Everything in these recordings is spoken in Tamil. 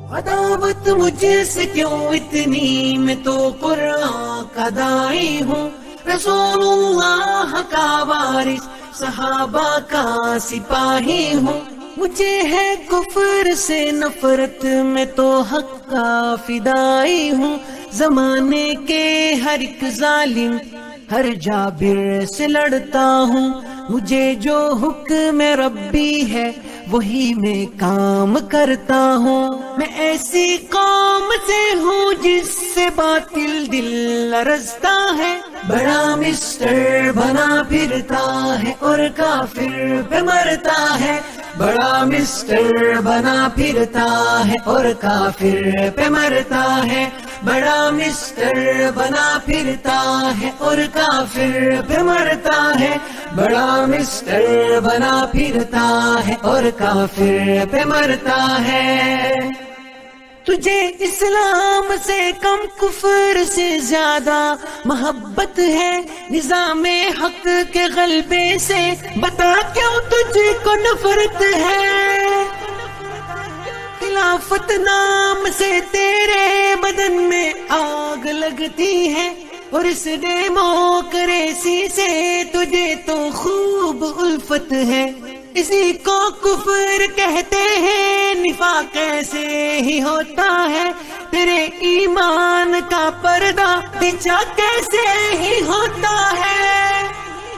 عداوت مجھ سے کیوں اتنی، میں تو قرآن کا داعی ہوں، رسول اللہ کا وارث، صحابہ کا سپاہی ہوں، مجھے ہے کفر سے نفرت، میں تو حق کا فدائی ہوں، زمانے کے ہر ایک ظالم ہر جابر سے لڑتا ہوں، مجھے جو حکم ربی ہے وہی میں کام کرتا ہوں، میں ایسی قوم سے ہوں جس سے باطل دل لرزتا ہے، بڑا مسٹر بنا پھرتا ہے اور کافر پہ مرتا ہے، بڑا مسٹر بنا پھرتا ہے اور کافر پہ مرتا ہے، بڑا مسٹر بنا پھرتا ہے اور کافر پہ مرتا ہے، بڑا مسٹر بنا پھرتا ہے اور کافر پہ مرتا ہے، تجھے اسلام سے کم کفر سے زیادہ محبت ہے، نظام حق کے غلبے سے بتا کیوں تجھ کو نفرت ہے، خلافت نام سے تیرے بدن میں آگ لگتی ہے، اور اس ڈیموکریسی سے تجھے تو خوب الفت ہے، اسی کو کفر کہتے ہیں، نفاق ایسے ہی ہوتا ہے، تیرے ایمان کا پردہ بچھا کیسے ہی ہوتا ہے،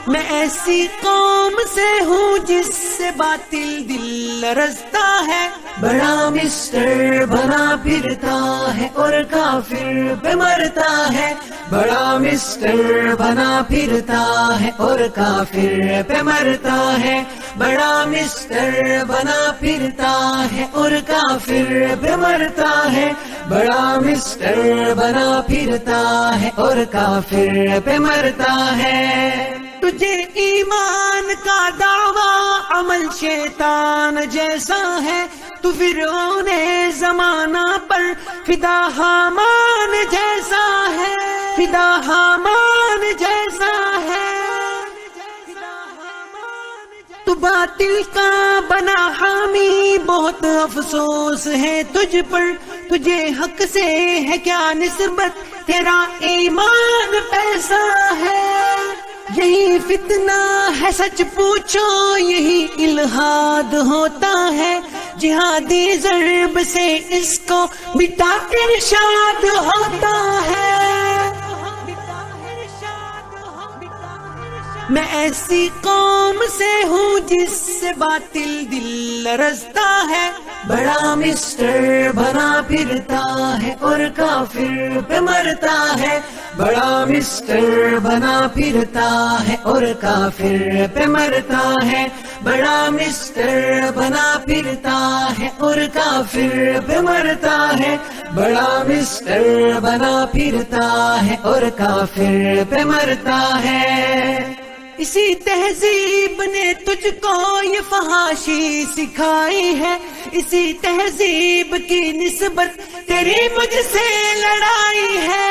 میں ایسی قوم سے ہوں جس سے باطل دل لرزتا ہے، بڑا مسٹر بنا پھرتا ہے اور کافر پہ مرتا ہے، بڑا مسٹر بنا پھرتا ہے اور کافر پہ مرتا ہے، بڑا مسٹر بنا پھرتا ہے اور کافر پہ مرتا ہے، بڑا مسٹر بنا پھرتا ہے اور کافر پہ مرتا ہے، تجھے ایمان کا دعویٰ عمل شیطان جیسا ہے، تو فرعون زمانہ پر فدا حامان جیسا ہے، فدا حامان جیسا ہے، تو باطل کا بنا حامی، بہت افسوس ہے تجھ پر، تجھے حق سے ہے کیا نسبت، تیرا ایمان پیسا ہے، یہی فتنہ ہے سچ پوچھو، یہی الہاد ہوتا ہے، جہادی ضرب سے اس کو مٹا ارشاد ہوتا ہے، میں ایسی قوم سے ہوں جس سے باطل دل لرزتا ہے، بڑا مسٹر بنا پھرتا ہے اور کافر پہ مرتا ہے، بڑا مسٹر بنا پھرتا ہے اور کافر پہ مرتا ہے، بڑا مسٹر بنا پھرتا ہے اور کافر پہ مرتا ہے، بڑا مسٹر بنا پھرتا ہے اور کافر پہ مرتا ہے، اسی تہذیب نے تجھ کو یہ فحاشی سکھائی ہے، اسی تہذیب کی نسبت تیری مجھ سے لڑائی ہے،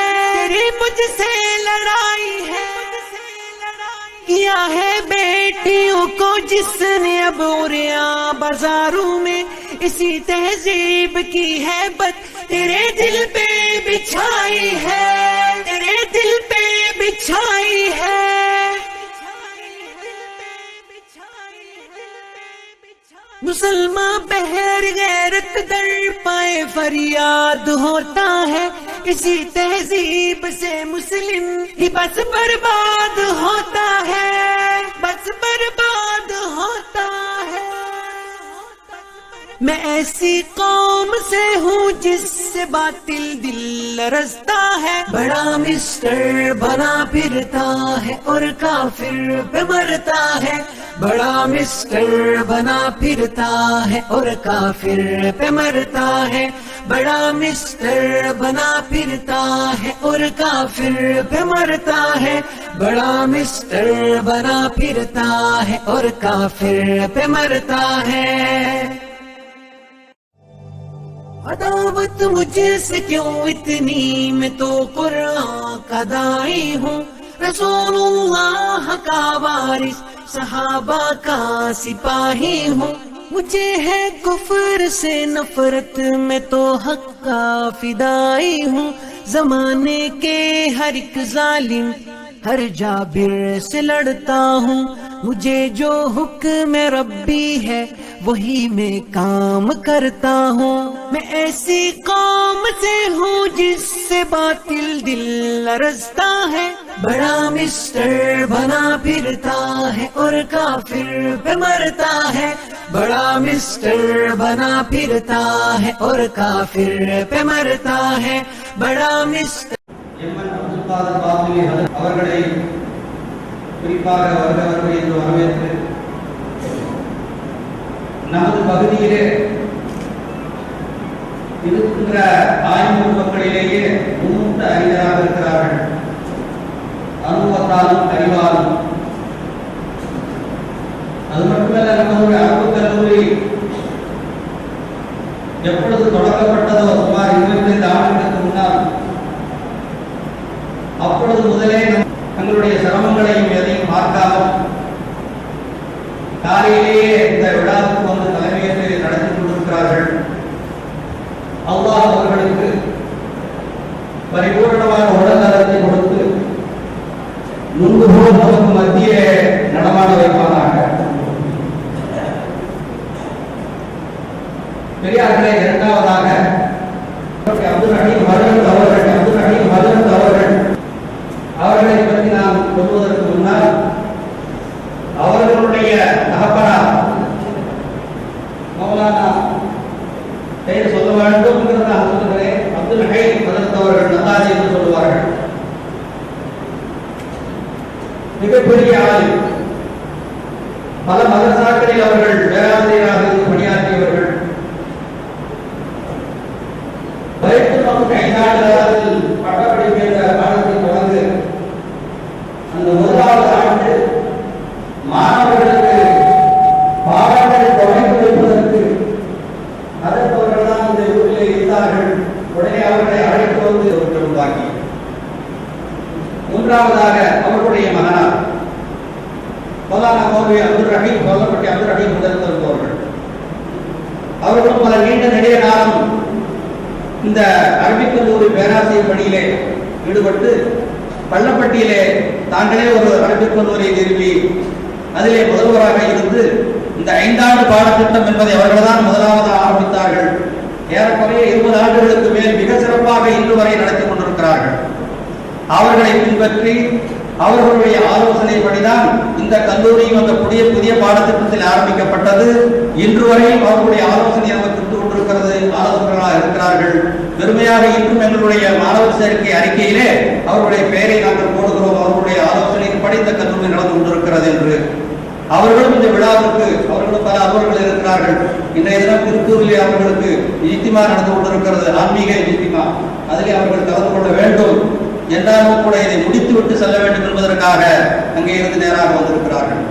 تیری مجھ سے لڑائی ہے، کیا ہے بیٹیوں کو جس نے اب عریاں بازاروں میں، اسی تہذیب کی ہے بت تیرے دل پہ بچھائی ہے، تیرے دل پہ بچھائی ہے، مسلمان بہر غیرت در پائے فریاد ہوتا ہے، اسی تہذیب سے مسلم ہی بس برباد ہوتا ہے، بس برباد ہوتا ہے، میں ایسی قوم سے ہوں جس سے باطل دل لرزتا ہے، بڑا مسٹر بنا پھرتا ہے اور کافر پہ مرتا ہے، بڑا مسٹر بنا پھرتا ہے اور کافر پہ مرتا ہے، بڑا مسٹر بنا پھرتا ہے اور کافر پہ مرتا ہے، بڑا مسٹر بنا پھرتا ہے اور کافر پہ مرتا ہے، عداوت مجھ سے کیوں اتنی، میں تو قرآن کا داعی ہوں، رسول اللہ کا وارث، صحابہ کا سپاہی ہوں، مجھے ہے کفر سے نفرت، میں تو حق کا فدائی ہوں، زمانے کے ہر ایک ظالم ہر جابر سے لڑتا ہوں، مجھے جو حکم ربی ہے وہی میں کام کرتا ہوں، میں ایسی قوم سے ہوں جس سے باطل دل لرزتا ہے، بڑا مسٹر بنا پھرتا ہے اور کافر پہ مرتا ہے، بڑا مسٹر بنا پھرتا ہے اور کافر پہ مرتا ہے، بڑا مسٹر அவர்களை குறிப்பாக வருகிறவர்கள் என்று வரவேற்று நமது பகுதியிலே இருக்கின்ற ஆய்வு மக்களிலேயே மூத்த அறிஞராக இருக்கிறார்கள். அனுபவத்தாலும் அறிவாலும் அது மட்டுமல்ல, நம்முடைய அரபு கல்லூரி எப்பொழுது தொடங்கப்பட்டதோ சுமார் 25 ஆண்டுகளுக்கு முன்னால், அப்பொழுது முதலே தங்களுடைய சிரமங்களையும் எதையும் பார்க்காமல் காலையிலேயே இந்த விழாவுக்கு வந்து தலைமையேற்று நடத்தி கொண்டிருக்கிறார்கள். அல்லாஹ் அவர்களுக்கு பரிபூர்ணமான உடல் நலத்தை கொடுத்து முன்பு போல் நமக்கு மத்தியே நடமாட வைப்பானாக. பெரியார்களே, இரண்டாவதாக அப்துல் ரஹீம் ஹஜரத் அவர்கள் அவர்களை பற்றி நாம் சொல்வதற்கு முன்னால் அவர்களுடைய தகப்பனார் மௌலானா பெயர் சொல்ல வேண்டும் என்று நான் சொல்லுகிறேன். அப்துல் ரஹீம் ஹஜரத் அவர்கள் நதாஜி என்று சொல்லுவார்கள். மிகப்பெரிய ஆள். பல மதரசாக்களில் அவர்கள் பேராசிரியராக இருந்து பணியாற்றியவர்கள். பைத்துல் மக்தூம் 5 ஆண்டுகளில் பட்டப்படிப்பு என்ற பாடத்தை தொடர்ந்து அந்த முதலாவது ஆண்டு மாணவர்களுக்கு பாடங்களை தொடங்கி வைப்பதற்கு அதற்கு தான் இந்த ஊரிலே இருந்தார்கள். உடனே அவர்களை அழைத்து வந்து உருவாக்கி, மூன்றாவதாக அவர்களுடைய மகனார் மௌலானா மௌலவி அப்துல் ரஹீம் சொல்லப்பட்ட அப்துல் ரஹீம் முதல்வர்கள் அவர்களும் பல நீண்ட நெடிய காலம் இந்த அரபிக் கல்லூரி பேராசிரியர் பணியிலே ஈடுபட்டு பள்ளப்பட்டியிலே தாங்களே ஒரு அரபிக் கல்லூரியை நிறுவி அதிலே முதல்வராக இருந்து இந்த 5 ஆண்டு பாடத்திட்டம் என்பதை அவர்கள்தான் முதலாவது ஆரம்பித்தார்கள். ஏறக்குறைய 20 ஆண்டுகளுக்கு மேல் மிக சிறப்பாக இன்று வரை நடத்தி கொண்டிருக்கிறார்கள். அவர்களை பின்பற்றி அவர்களுடைய ஆலோசனைப்படிதான் இந்த கல்லூரியும் அந்த புதிய பாடத்திட்டத்தில் ஆரம்பிக்கப்பட்டது. இன்று வரையும் அவர்களுடைய ஆலோசனை நமக்கு இருந்து கொண்டிருக்கிறது. ஆலோசகர்களாக இருக்கிறார்கள். பெருமையாக இன்றும் எங்களுடைய மாணவர் சேர்க்கை அறிக்கையிலே அவர்களுடைய பெயரை நாங்கள் போடுகிறோம். அவர்களுடைய ஆலோசனைப்படி இந்த கல்லூரி நடந்து கொண்டிருக்கிறது என்று. அவர்களும் இந்த விழாவுக்கு அவர்களும் பல அலுவலர்கள் இருக்கிறார்கள். இன்றைய தினம் திருப்பூரிலே அவர்களுக்கு இஜ்திமா நடந்து கொண்டிருக்கிறது, ஆன்மீக இஜ்திமா. அதிலே அவர்கள் கலந்து கொள்ள வேண்டும் என்றாலும் கூட இதை முடித்துவிட்டு செல்ல வேண்டும் என்பதற்காக அங்கே இருந்து நேராக வந்திருக்கிறார்கள்.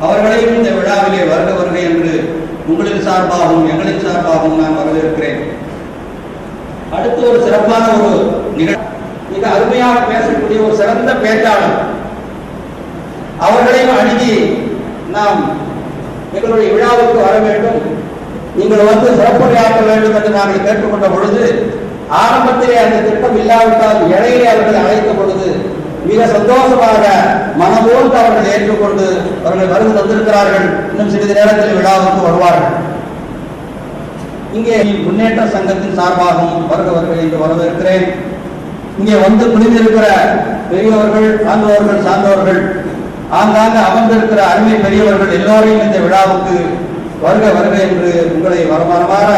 அவர்களையும் இந்த விழாவிலே வருக என்று உங்களின் சார்பாகவும் எங்களின் சார்பாகவும் நான் வரவேற்கிறேன். அடுத்து ஒரு சிறப்பான ஒரு நிகழ்ச்சி, மிக அருமையாக பேசக்கூடிய ஒரு சிறந்த பேச்சாளர், அவர்களையும் அணுகி நாம் எங்களுடைய விழாவுக்கு வர வேண்டும், நீங்கள் வந்து சிறப்புரையாற்ற வேண்டும் என்று நாங்கள் கேட்டுக்கொண்ட பொழுது, ஆரம்பத்திலே அந்த திட்டம் இல்லாவிட்டால் இடையிலே அவர்களை அழைத்த பொழுது மிக சந்தோஷமாக மனமோடு அவர்கள் ஏற்றுக்கொண்டு அவர்கள் வருகை தந்திருக்கிறார்கள். இன்னும் சிறிது நேரத்தில் விழாவுக்கு வருவார்கள். இங்கே முன்னேற்ற சங்கத்தின் சார்பாகவும் வருக என்று வரவேற்கிறேன். இங்கே வந்து குளிர்ந்திருக்கிற பெரியவர்கள், ஆண்டவர்கள், சார்ந்தவர்கள், ஆங்காங்க அமர்ந்திருக்கிற அருமை பெரியவர்கள் எல்லோரையும் இந்த விழாவுக்கு வருக என்று உங்களை வரமாற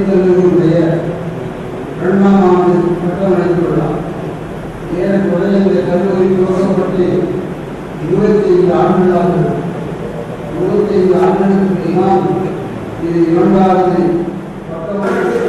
கல்லூரியுடைய 2ஆம் ஆண்டு பட்டமளித்துள்ளார். ஏறக்குறைய இந்த கல்லூரி துவக்கப்பட்டு 25 ஆண்டுகளாக 25 ஆண்டுகளுக்கு பின்னால் இது 2வது பட்டமளிப்பு.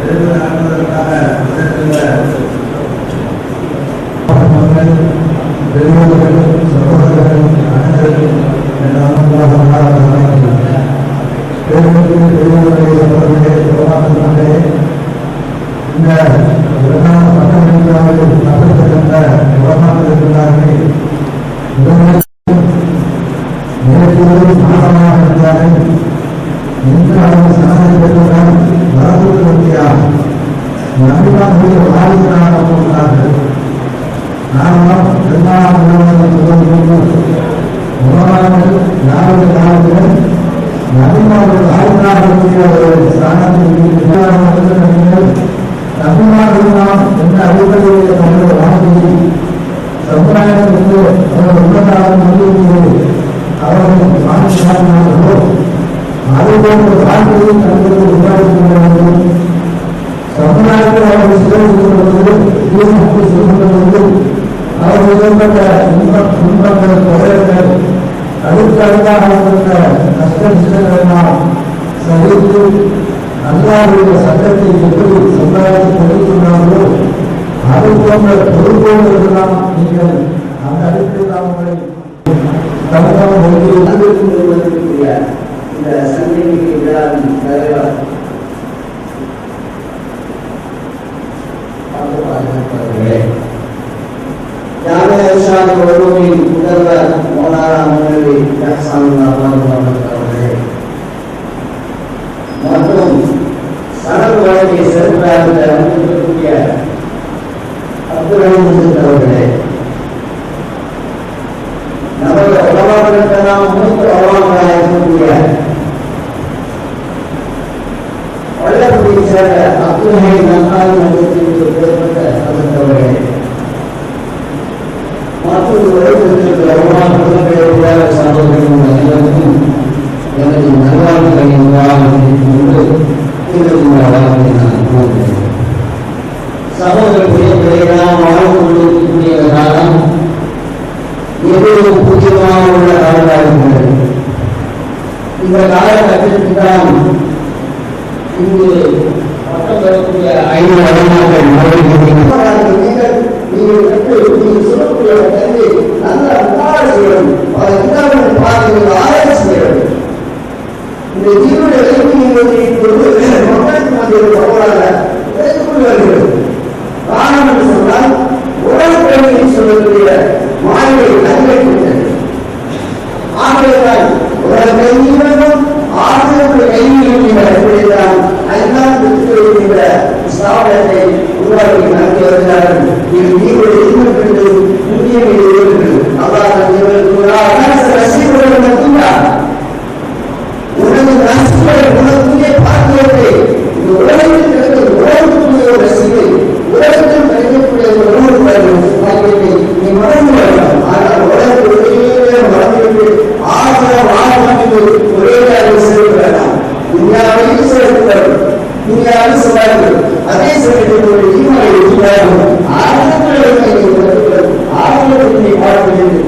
நடப்பதற்காக பெரியவர்கள் சகோதரர்கள் அனைவரும் இந்த சட்டத்தை எப்படி சமுதாயத்தை கொடுத்துள்ளார்களோ அது போன்ற பொறுப்போடு நீங்கள் அந்த அடிப்படையில் அவங்களை தமிழக இந்த சந்திப்பு விழாவின் தலைவர் முதல்வர் மௌலானா முன்னணி அவர்களே மற்றும் சடங்கு வழங்கிய சிறப்பாக அமைந்திருக்கக்கூடிய அப்துல் ஹமீத் அவர்களே, நமது உலகத்திற்கெல்லாம் மூத்த உலகங்களாக இருக்கக்கூடிய வல்லபுரியை சேர்ந்த அப்துல் ஹமீத் நன்னாரி மன்றத்திற்கு ஏற்பட்ட அவர்களே மற்றும் உலகத்திற்கு உலகங்களுடைய சார்ந்தவர்களும் அனைவருக்கும் எனது நல்வாழ்வுகளை கொண்டு சகோதரர்களே, நாம் வாழ்ந்து கொண்டிருக்கக்கூடிய காலம் எவ்வளவு முக்கியமாக உள்ள காலகட்டங்கள். இந்த காலகட்டத்தில் தான் இங்கு பட்டம் பெறக்கூடிய 5 வருடங்கள் ஆராய்ச்சி செய்ய வேண்டும். இந்த ஜீவனுடைய காரணம் என்று சொன்னால் உலக சொல்லக்கூடிய மாநில அறிவிக்கின்றது. ஆகியதால் உலக கைவியும் ஆசிரியர்கள் கைவியும் ஐந்தாம் என்ற ஸ்தாபனத்தை உருவாக்கி நடத்தி வருகிறார்கள். இது நீங்களுடைய எதிர்ப்பு முக்கிய உனது ரசிகை உனக்குரிய பாக்கியத்தை இந்த உலகத்தில் கிடைக்கிற உலகத்துக்குரிய ஒரு ரசிகை உலகத்தில் கிடைக்கக்கூடிய ஒரு உணவு பாக்கியத்தை நீ மறந்து வரலாம். ஆனால் உலகத்திலேயே மறந்துவிட்டு ஆசிரியர் வாழ்ந்து ஒரே செயல்படலாம். இந்தியாவில் செயல்படும் இந்தியாவில் சொல்லார்கள் அதே செயல்பட்டு ஈமாவை இருக்கிறார்கள். ஆசிரியத்தை பார்க்கிறது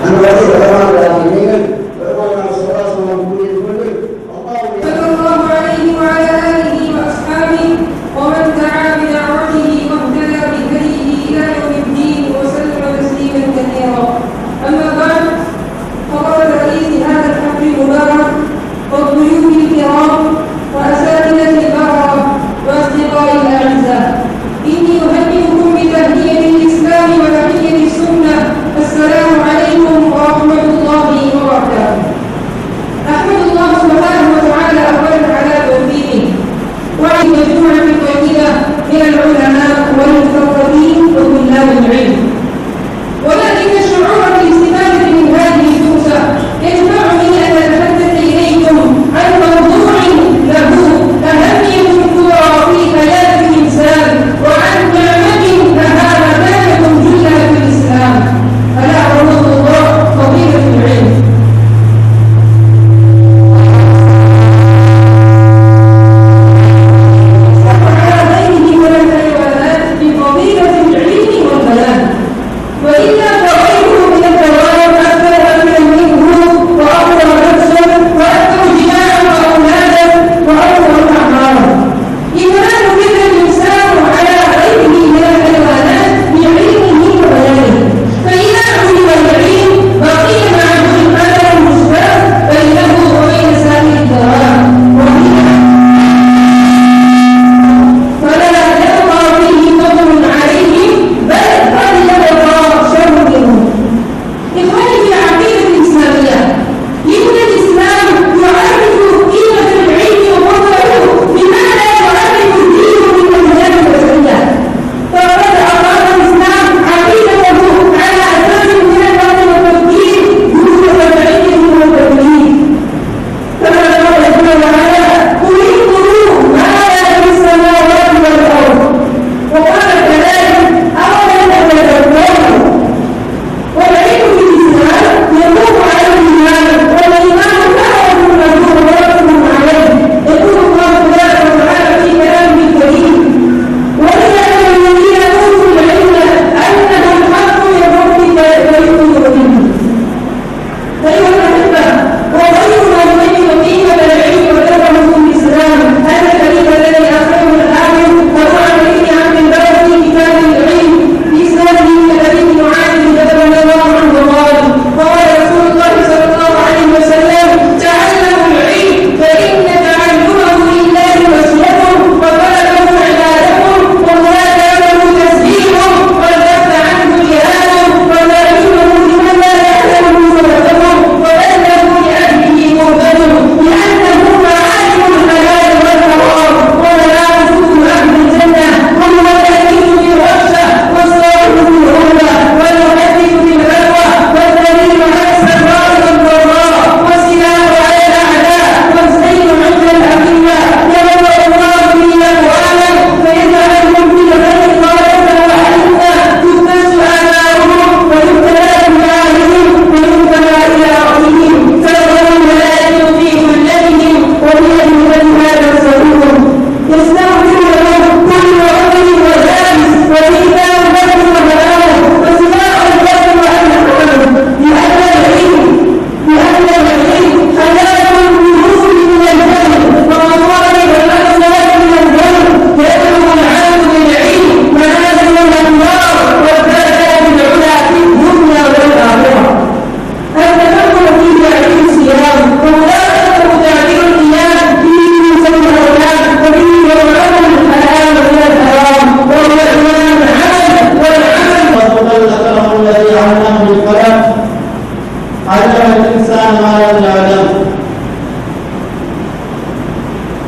அந்த வகையில் நீங்கள் إني أهنئكم بتهنئة الإسلام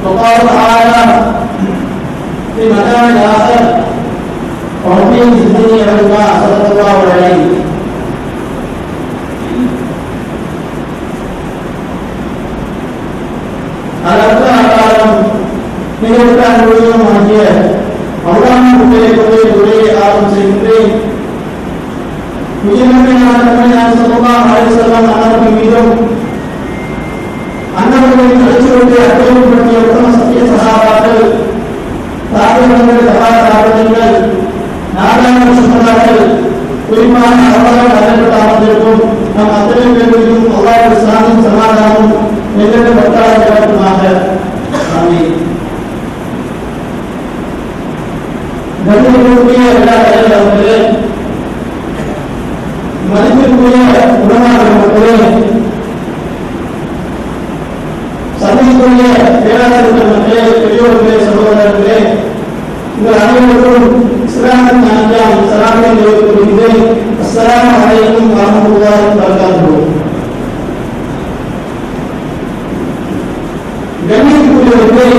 وقال تعالى في مكان آخر ربي زدني علما صلى الله عليه. அல்லாஹ் மிகத்தான் முழுவதுமாகிய அல்லாஹ்வின் உரையை ஆரம்பம் செய்கின்றேன். ஸல்லல்லாஹு அலைஹி வஸல்லம் அவர்கள் மீதும் அன்னவர்களின் கருத்துக்களை அறிமுகப்படுத்திய உத்தம சத்திய சகாபாக்கள், தாபியீன்கள், தபாதாபியீன்கள், நாதான சுஹதாக்கள், குறிப்பாக அவர்கள் அறிஞர்கள் அமர்ந்திருக்கும் நம் அத்தனை பேருக்கும் அல்லாஹ்வுடைய சாந்தியும் சமாதானமும் என்றென்றும் வற்றாது கிடைக்குமாக. ஆமீன். கண்ணியத்திற்குரிய எல்லா தலைவர்களே, மதிப்பிற்குரிய உலமாக்களே, சமூகத்துடைய பேராசிரியர் மக்களே, பெரியோர்களே, சகோதரர்களே, உங்கள் அனைவருக்கும் இஸ்லாமின் ஞானம் சலாமை தெரிவித்துக் அஸ்ஸலாமு அலைக்கும் வரஹ்மத்துல்லாஹி வபரகாத்துஹு. கண்ணியத்துக்குரியவர்களே,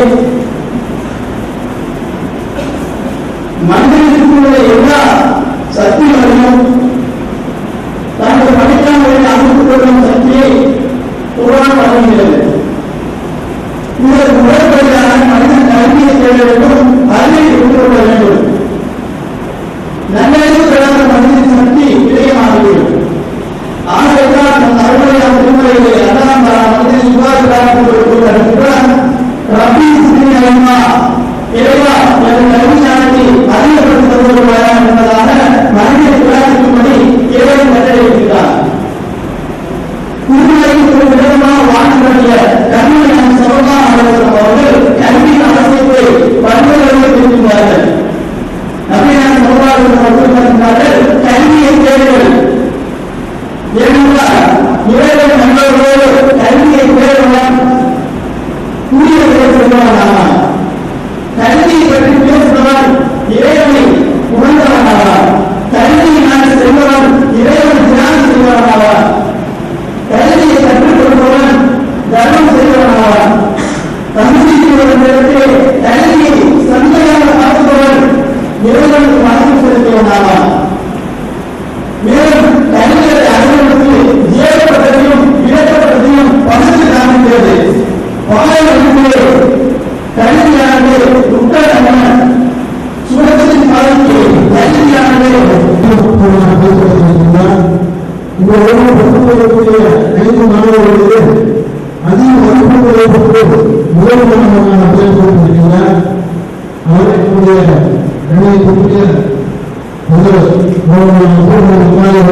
மனிதனுக்குள்ள எல்லா சக்திகளையும் தாங்கள் படிக்காமல் அமைத்துக் கொள்ளும் சக்தியை குர்ஆன் வழங்குகிறது. இதற்கு முறைப்படியான மனிதன் கல்வியை தேட வேண்டும், அறிவை கொண்டுகொள்ள வேண்டும். நன்னறிவு பெறாத மனிதனின் சக்தி விடயமாகிறது. ஆகவேதான் நம் அருமையான திருமலையிலே அல்லாஹ் மனிதனை இவ்வாறு ரப்பி சித்தினி அல்மா, இறைவா எனது கல்வி ஞானத்தை அதிகப்படுத்தி தருவாயா என்பதாக மனிதனை பிரார்த்திக்கும்படி இறைவன் கட்டளையிட்டார். திருமலையில் ஒரு விதமாக வாழ்ந்துடைய கல்வியான ஸல்லல்லாஹு அலைஹி வஸல்லம் அவர்கள் கல்வியின் அவசியத்தை பல்வேறு இருக்கின்றார்கள். நபியான ஸல்லல்லாஹு அலைஹி வஸல்லம் சொல்கிறார்கள், கல்வியை தேடுங்கள். ஏனென்றால் இறைவன் நல்லவர்களோடு கல்வியை தேடுவான், கூறியவர்களை சொல்வானாக. கல்வியை பற்றி பேசுபவன் இறைவனை உணர்ந்தவனாவார். கல்வியை நான் செல்பவன் இறைவன் தியானம் செய்வனாவார். கல்வியை கற்றுக் கொடுப்பவன் தர்மம் செய்வனாவார். தமிழ்நாட்டிலே கல்வியை சந்தையாக பார்ப்பவன் இறைவனுக்கு வணக்கம் செலுத்துவனாவார். மேலும் கல்வியை அறிவுறுத்தி ஏற்பட்டதையும் இழக்கப்பட்டதையும் பகிர்ந்து காண்கிறது. பாடல்களிலே கல்வியானது உத்தரமான சுரத்தின் காலத்தில் கல்வியானது இந்த உலகக்கூடிய 5 மாணவர்களுக்கு அதிக மதிப்புகளை பெற்று முதல்வரான பேர் கொடுத்திருக்கிறார். அவர்களுடைய கண்ணியத்திற்கு முதல் பொறுப்பிருக்கிறார். அவரை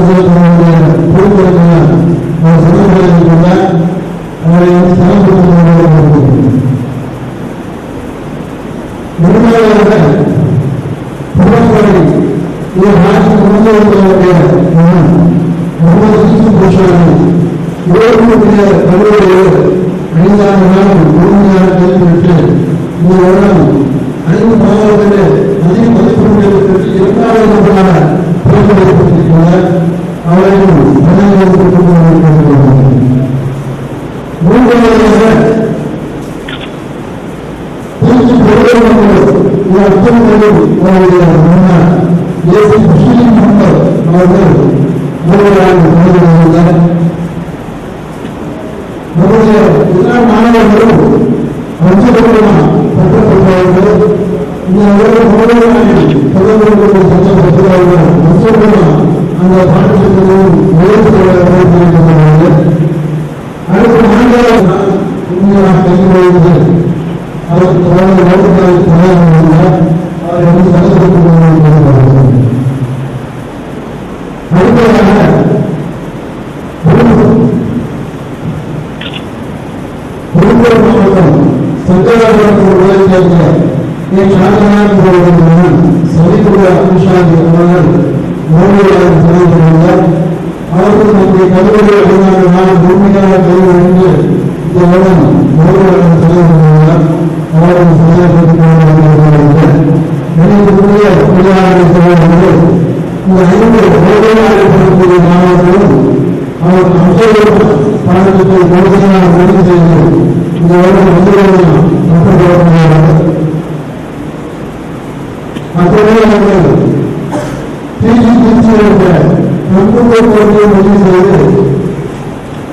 பாடத்திற்கு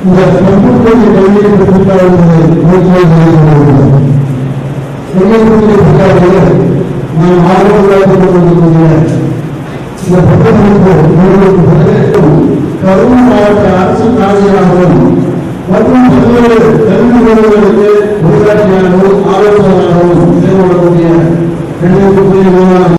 இந்த கம்ப்யூட்டர் கல்வியை நாம் ஆர்வமாக கொண்டிருக்கிற இந்த புத்தகத்திற்கு கரூர் மாவட்ட அரசு காவலராகவும் மற்றும் பல்வேறு கல்வி நிறுவனங்களுக்கு ஊராட்சியாகவும் ஆலோசகராகவும் செயல்படக்கூடிய 2